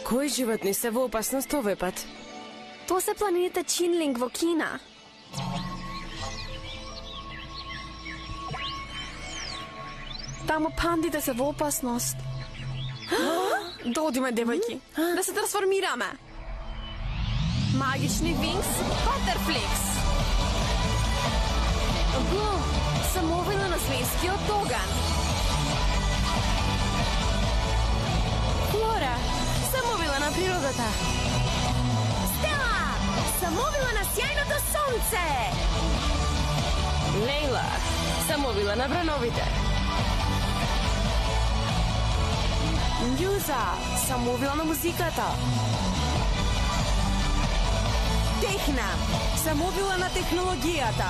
Кои животни се во опасност овој пат? Тоа се планините Чинлинг во Кина. Таму пандите се во опасност. Да одиме, девојки. Да се трансформираме. Магични вингс, Батерфликс. Го, самовила на свејскиот оган. Флора, самовила на природата. Стела, самовила на сјајното сонце. Лейла, самовила на врановите. Њуза, самовила на музиката. Техна, самовила на технологијата.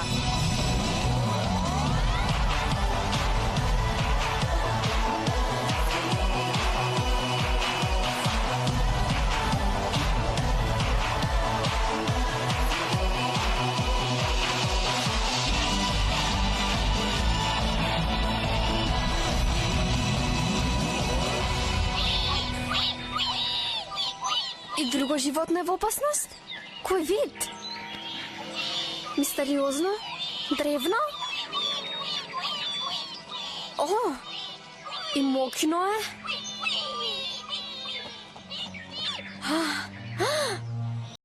И друго животно е во опасност? Кој вид? Мистериозно? Древно? О, и мокно е?